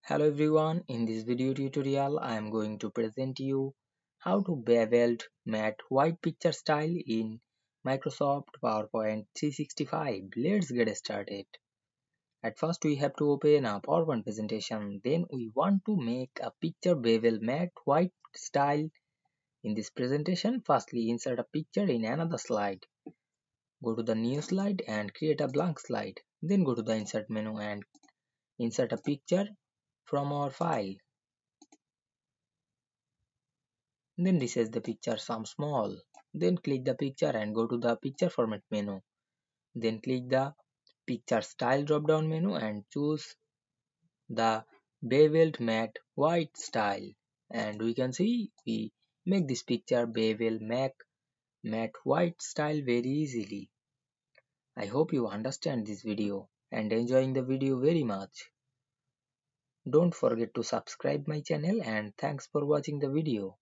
Hello everyone, in this video tutorial I am going to present you how to beveled matte white picture style in Microsoft PowerPoint 365. Let's get started. At first we have to open a PowerPoint presentation, then we want to make a picture bevel matte white style. In this presentation, firstly insert a picture in another slide. Go to the new slide and create a blank slide. Then go to the insert menu and insert a picture from our file. Then resize the picture some small. Then click the picture and go to the picture format menu. Then click the picture style drop down menu and choose the beveled matte white style. And we can see we make this picture bevel matte white style very easily. I hope you understand this video and enjoying the video very much. Don't forget to subscribe my channel and thanks for watching the video.